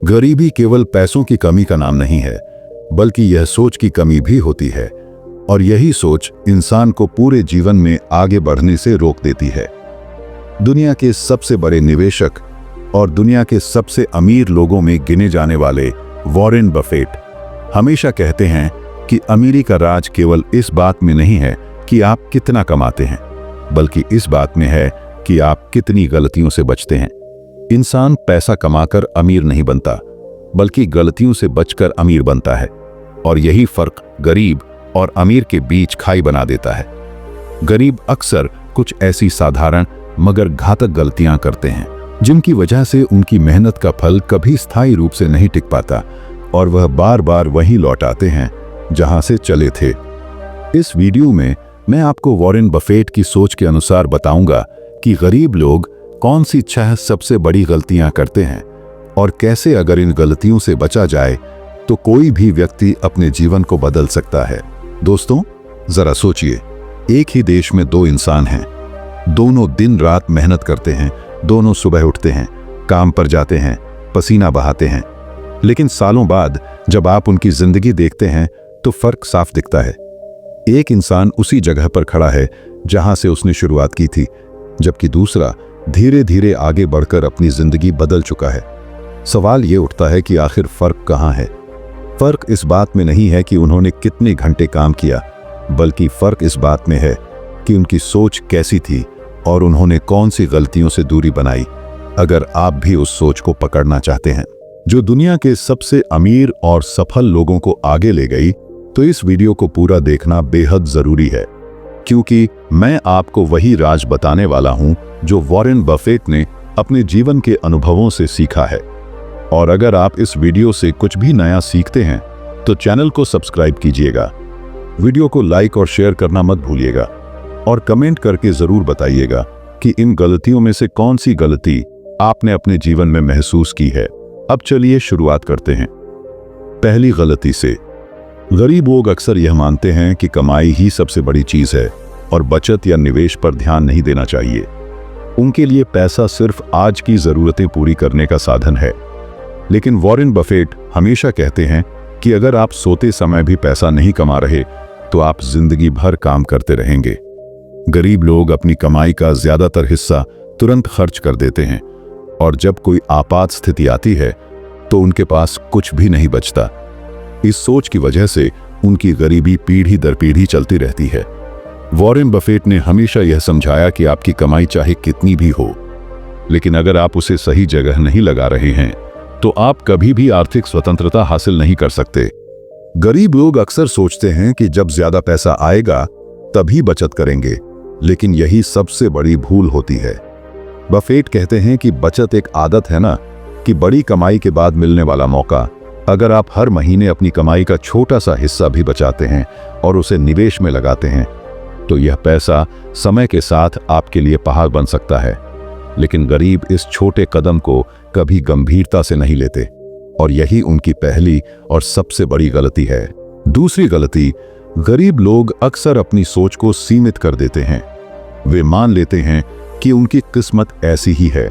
गरीबी केवल पैसों की कमी का नाम नहीं है, बल्कि यह सोच की कमी भी होती है, और यही सोच इंसान को पूरे जीवन में आगे बढ़ने से रोक देती है। दुनिया के सबसे बड़े निवेशक और दुनिया के सबसे अमीर लोगों में गिने जाने वाले वॉरेन बफेट हमेशा कहते हैं कि अमीरी का राज केवल इस बात में नहीं है कि आप कितना कमाते हैं, बल्कि इस बात में है कि आप कितनी गलतियों से बचते हैं। इंसान पैसा कमाकर अमीर नहीं बनता, बल्कि गलतियों से बचकर अमीर बनता है, और यही फर्क गरीब और अमीर के बीच खाई बना देता है। गरीब अक्सर कुछ ऐसी साधारण मगर घातक गलतियां करते हैं जिनकी वजह से उनकी मेहनत का फल कभी स्थायी रूप से नहीं टिक पाता, और वह बार बार वहीं लौट आते हैं जहां से चले थे। इस वीडियो में मैं आपको वॉरेन बफेट की सोच के अनुसार बताऊंगा कि गरीब लोग कौन सी 6 सबसे बड़ी गलतियां करते हैं, और कैसे अगर इन गलतियों से बचा जाए तो कोई भी व्यक्ति अपने जीवन को बदल सकता है। दोस्तों, जरा सोचिए, एक ही देश में 2 इंसान हैं, दोनों दिन रात मेहनत करते हैं, दोनों सुबह उठते हैं, काम पर जाते हैं, पसीना बहाते हैं, लेकिन सालों बाद जब आप उनकी जिंदगी देखते हैं तो फर्क साफ दिखता है। एक इंसान उसी जगह पर खड़ा है जहां से उसने शुरुआत की थी, जबकि दूसरा धीरे धीरे आगे बढ़कर अपनी जिंदगी बदल चुका है। सवाल ये उठता है कि आखिर फर्क कहाँ है? फर्क इस बात में नहीं है कि उन्होंने कितने घंटे काम किया, बल्कि फर्क इस बात में है कि उनकी सोच कैसी थी और उन्होंने कौन सी गलतियों से दूरी बनाई। अगर आप भी उस सोच को पकड़ना चाहते हैं जो दुनिया के सबसे अमीर और सफल लोगों को आगे ले गई, तो इस वीडियो को पूरा देखना बेहद जरूरी है, क्योंकि मैं आपको वही राज बताने वाला हूं जो वॉरेन बफेट ने अपने जीवन के अनुभवों से सीखा है। और अगर आप इस वीडियो से कुछ भी नया सीखते हैं तो चैनल को सब्सक्राइब कीजिएगा, वीडियो को लाइक और शेयर करना मत भूलिएगा, और कमेंट करके जरूर बताइएगा कि इन गलतियों में से कौन सी गलती आपने अपने जीवन में महसूस की है। अब चलिए शुरुआत करते हैं। पहली गलती से। गरीब लोग अक्सर यह मानते हैं कि कमाई ही सबसे बड़ी चीज है और बचत या निवेश पर ध्यान नहीं देना चाहिए। उनके लिए पैसा सिर्फ आज की जरूरतें पूरी करने का साधन है। लेकिन वॉरेन बफेट हमेशा कहते हैं कि अगर आप सोते समय भी पैसा नहीं कमा रहे तो आप जिंदगी भर काम करते रहेंगे। गरीब लोग अपनी कमाई का ज्यादातर हिस्सा तुरंत खर्च कर देते हैं, और जब कोई आपात स्थिति आती है तो उनके पास कुछ भी नहीं बचता। इस सोच की वजह से उनकी गरीबी पीढ़ी दर पीढ़ी चलती रहती है। वॉरेन बफेट ने हमेशा यह समझाया कि आपकी कमाई चाहे कितनी भी हो, लेकिन अगर आप उसे सही जगह नहीं लगा रहे हैं तो आप कभी भी आर्थिक स्वतंत्रता हासिल नहीं कर सकते। गरीब लोग अक्सर सोचते हैं कि जब ज्यादा पैसा आएगा तभी बचत करेंगे, लेकिन यही सबसे बड़ी भूल होती है। बफेट कहते हैं कि बचत एक आदत है ना, कि बड़ी कमाई के बाद मिलने वाला मौका। अगर आप हर महीने अपनी कमाई का छोटा सा हिस्सा भी बचाते हैं और उसे निवेश में लगाते हैं तो यह पैसा समय के साथ आपके लिए पहाड़ बन सकता है। लेकिन गरीब इस छोटे कदम को कभी गंभीरता से नहीं लेते, और यही उनकी पहली और सबसे बड़ी गलती है। दूसरी गलती, गरीब लोग अक्सर अपनी सोच को सीमित कर देते हैं। वे मान लेते हैं कि उनकी किस्मत ऐसी ही है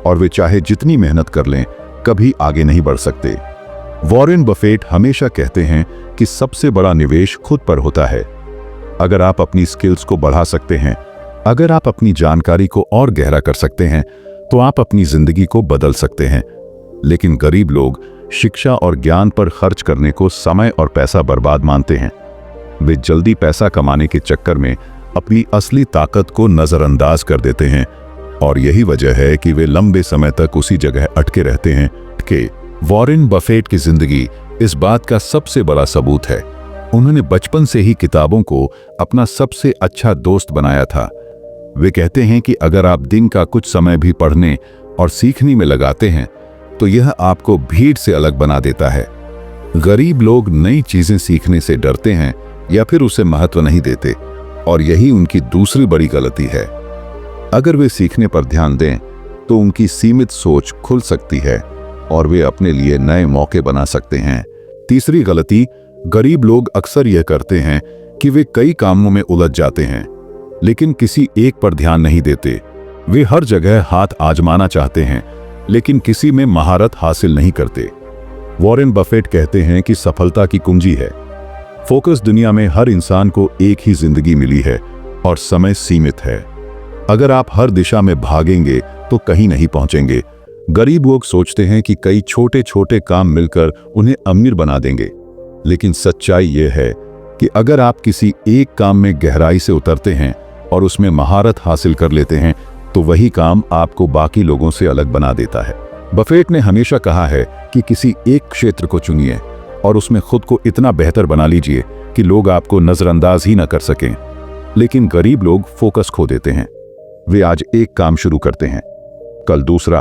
और वे चाहे जितनी मेहनत कर लें कभी आगे नहीं बढ़ सकते। वॉरेन बफेट हमेशा कहते हैं कि सबसे बड़ा निवेश खुद पर होता है। अगर आप अपनी स्किल्स को बढ़ा सकते हैं, अगर आप अपनी जानकारी को और गहरा कर सकते हैं, तो आप अपनी जिंदगी को बदल सकते हैं। लेकिन गरीब लोग शिक्षा और ज्ञान पर खर्च करने को समय और पैसा बर्बाद मानते हैं। वे जल्दी पैसा कमाने के चक्कर में अपनी असली ताकत को नजरअंदाज कर देते हैं, और यही वजह है कि वे लंबे समय तक उसी जगह अटके रहते हैं। कि वॉरेन बफेट की जिंदगी इस बात का सबसे बड़ा सबूत है। उन्होंने बचपन से ही किताबों को अपना सबसे अच्छा दोस्त बनाया था। वे कहते हैं कि अगर आप दिन का कुछ समय भी पढ़ने और सीखने में लगाते हैं तो यह आपको भीड़ से अलग बना देता है। गरीब लोग नई चीजें सीखने से डरते हैं या फिर उसे महत्व नहीं देते, और यही उनकी दूसरी बड़ी गलती है। अगर वे सीखने पर ध्यान दें तो उनकी सीमित सोच खुल सकती है और वे अपने लिए नए मौके बना सकते हैं। तीसरी गलती, गरीब लोग अक्सर यह करते हैं कि वे कई कामों में उलझ जाते हैं लेकिन किसी एक पर ध्यान नहीं देते। वे हर जगह हाथ आजमाना चाहते हैं, लेकिन किसी में महारत हासिल नहीं करते। वॉरेन बफेट कहते हैं कि सफलता की कुंजी है फोकस। दुनिया में हर इंसान को एक ही जिंदगी मिली है और समय सीमित है। अगर आप हर दिशा में भागेंगे तो कहीं नहीं पहुंचेंगे। गरीब लोग सोचते हैं कि कई छोटे छोटे काम मिलकर उन्हें अमीर बना देंगे, लेकिन सच्चाई यह है कि अगर आप किसी एक काम में गहराई से उतरते हैं और उसमें महारत हासिल कर लेते हैं तो वही काम आपको बाकी लोगों से अलग बना देता है। बफेट ने हमेशा कहा है कि किसी एक क्षेत्र को चुनिए और उसमें खुद को इतना बेहतर बना लीजिए कि लोग आपको नजरअंदाज ही न कर सकें। लेकिन गरीब लोग फोकस खो देते हैं। वे आज एक काम शुरू करते हैं, कल दूसरा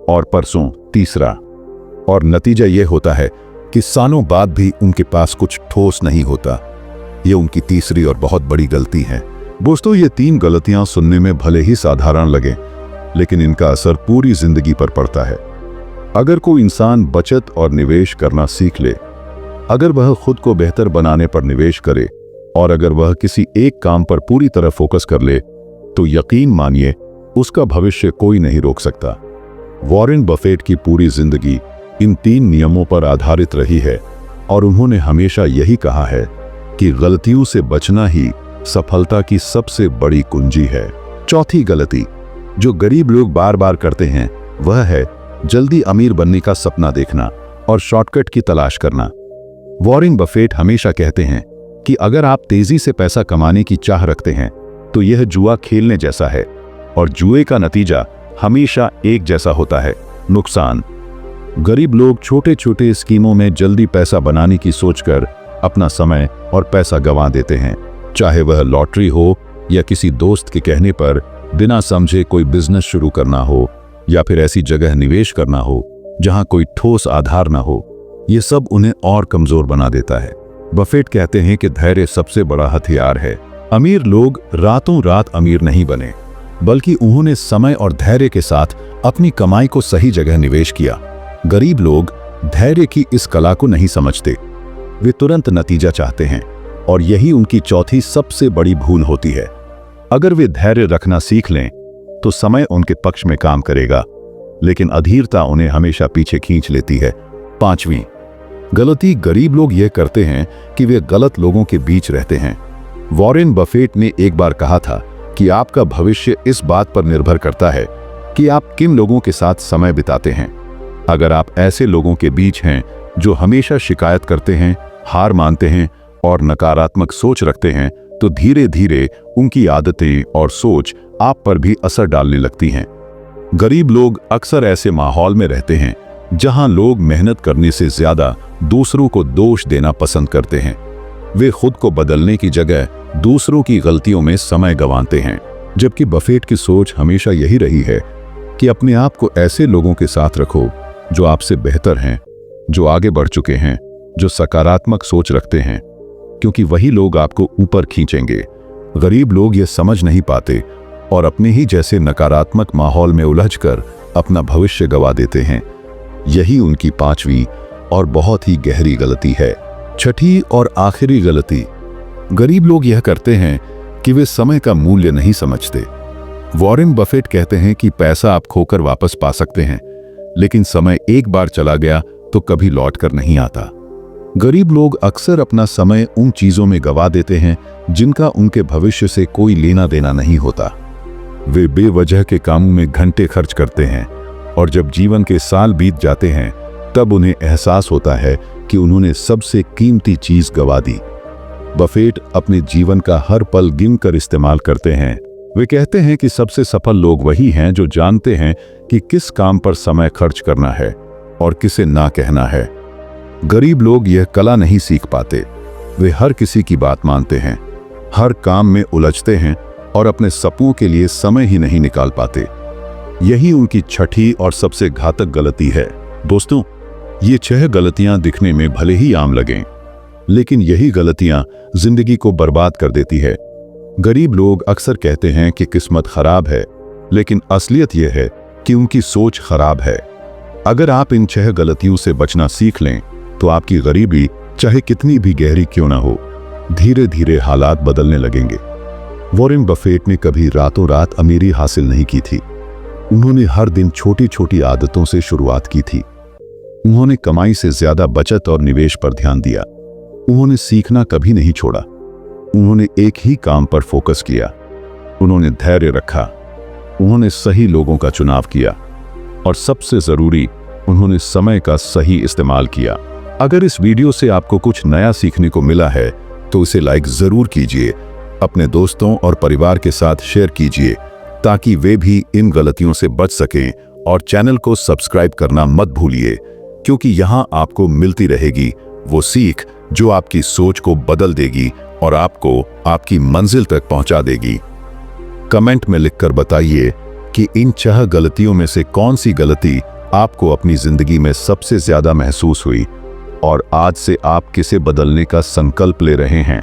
और परसों तीसरा, और नतीजा यह होता है कि सालों बाद भी उनके पास कुछ ठोस नहीं होता। ये उनकी तीसरी और बहुत बड़ी गलती है। दोस्तों, ये 3 गलतियां सुनने में भले ही साधारण लगे, लेकिन इनका असर पूरी जिंदगी पर पड़ता है। अगर कोई इंसान बचत और निवेश करना सीख ले, अगर वह खुद को बेहतर बनाने पर निवेश करे और अगर वह किसी एक काम पर पूरी तरह फोकस कर ले, तो यकीन मानिए उसका भविष्य कोई नहीं रोक सकता। वॉरेन बफेट की पूरी जिंदगी इन 3 नियमों पर आधारित रही है और उन्होंने हमेशा यही कहा है कि गलतियों से बचना ही सफलता की सबसे बड़ी कुंजी है। चौथी गलती जो गरीब लोग बार बार करते हैं वह है जल्दी अमीर बनने का सपना देखना और शॉर्टकट की तलाश करना। वॉरेन बफेट हमेशा कहते हैं कि अगर आप तेजी से पैसा कमाने की चाह रखते हैं तो यह जुआ खेलने जैसा है और जुए का नतीजा हमेशा एक जैसा होता है, नुकसान। गरीब लोग छोटे छोटे स्कीमों में जल्दी पैसा बनाने की सोचकर अपना समय और पैसा गंवा देते हैं, चाहे वह लॉटरी हो या किसी दोस्त के कहने पर बिना समझे कोई बिजनेस शुरू करना हो या फिर ऐसी जगह निवेश करना हो जहां कोई ठोस आधार ना हो। ये सब उन्हें और कमजोर बना देता है। बफेट कहते हैं कि धैर्य सबसे बड़ा हथियार है। अमीर लोग रातों रात अमीर नहीं बने, बल्कि उन्होंने समय और धैर्य के साथ अपनी कमाई को सही जगह निवेश किया। गरीब लोग धैर्य की इस कला को नहीं समझते, वे तुरंत नतीजा चाहते हैं और यही उनकी चौथी सबसे बड़ी भूल होती है। अगर वे धैर्य रखना सीख लें तो समय उनके पक्ष में काम करेगा, लेकिन अधीरता उन्हें हमेशा पीछे खींच लेती है। 5वीं गलती गरीब लोग यह करते हैं कि वे गलत लोगों के बीच रहते हैं। वॉरेन बफेट ने एक बार कहा था कि आपका भविष्य इस बात पर निर्भर करता है कि आप किन लोगों के साथ समय बिताते हैं। अगर आप ऐसे लोगों के बीच हैं जो हमेशा शिकायत करते हैं, हार मानते हैं और नकारात्मक सोच रखते हैं, तो धीरे धीरे उनकी आदतें और सोच आप पर भी असर डालने लगती हैं। गरीब लोग अक्सर ऐसे माहौल में रहते हैं जहां लोग मेहनत करने से ज्यादा दूसरों को दोष देना पसंद करते हैं। वे खुद को बदलने की जगह दूसरों की गलतियों में समय गंवाते हैं, जबकि बफेट की सोच हमेशा यही रही है कि अपने आप को ऐसे लोगों के साथ रखो जो आपसे बेहतर हैं, जो आगे बढ़ चुके हैं, जो सकारात्मक सोच रखते हैं, क्योंकि वही लोग आपको ऊपर खींचेंगे। गरीब लोग ये समझ नहीं पाते और अपने ही जैसे नकारात्मक माहौल में उलझकर अपना भविष्य गंवा देते हैं। यही उनकी 5वीं और बहुत ही गहरी गलती है। 6ठी और आखिरी गलती गरीब लोग यह करते हैं कि वे समय का मूल्य नहीं समझते। वॉरेन बफेट कहते हैं कि पैसा आप खोकर वापस पा सकते हैं, लेकिन समय एक बार चला गया तो कभी लौट कर नहीं आता। गरीब लोग अक्सर अपना समय उन चीजों में गंवा देते हैं जिनका उनके भविष्य से कोई लेना देना नहीं होता। वे बेवजह के कामों में घंटे खर्च करते हैं और जब जीवन के साल बीत जाते हैं तब उन्हें एहसास होता है कि उन्होंने सबसे कीमती चीज गंवा दी। बफेट अपने जीवन का हर पल गिनकर इस्तेमाल करते हैं। वे कहते हैं कि सबसे सफल लोग वही हैं जो जानते हैं कि किस काम पर समय खर्च करना है और किसे ना कहना है। गरीब लोग यह कला नहीं सीख पाते। वे हर किसी की बात मानते हैं, हर काम में उलझते हैं और अपने सपनों के लिए समय ही नहीं निकाल पाते। यही उनकी 6ठी और सबसे घातक गलती है। दोस्तों, ये 6 गलतियां दिखने में भले ही आम लगें, लेकिन यही गलतियां जिंदगी को बर्बाद कर देती है। गरीब लोग अक्सर कहते हैं कि किस्मत खराब है, लेकिन असलियत यह है कि उनकी सोच खराब है। अगर आप इन 6 गलतियों से बचना सीख लें तो आपकी गरीबी चाहे कितनी भी गहरी क्यों ना हो, धीरे धीरे हालात बदलने लगेंगे। वॉरेन बफेट ने कभी रातों रात अमीरी हासिल नहीं की थी। उन्होंने हर दिन छोटी छोटी आदतों से शुरुआत की थी। उन्होंने कमाई से ज्यादा बचत और निवेश पर ध्यान दिया। उन्होंने सीखना कभी नहीं छोड़ा। उन्होंने एक ही काम पर फोकस किया। उन्होंने धैर्य रखा। उन्होंने सही लोगों का चुनाव किया और सबसे जरूरी, उन्होंने समय का सही इस्तेमाल किया। अगर इस वीडियो से आपको कुछ नया सीखने को मिला है तो इसे लाइक जरूर कीजिए, अपने दोस्तों और परिवार के साथ शेयर कीजिए ताकि वे भी इन गलतियों से बच सकें, और चैनल को सब्सक्राइब करना मत भूलिए, क्योंकि यहाँ आपको मिलती रहेगी वो सीख जो आपकी सोच को बदल देगी और आपको आपकी मंजिल तक पहुंचा देगी। कमेंट में लिखकर बताइए कि इन 6 गलतियों में से कौन सी गलती आपको अपनी जिंदगी में सबसे ज्यादा महसूस हुई और आज से आप किसे बदलने का संकल्प ले रहे हैं।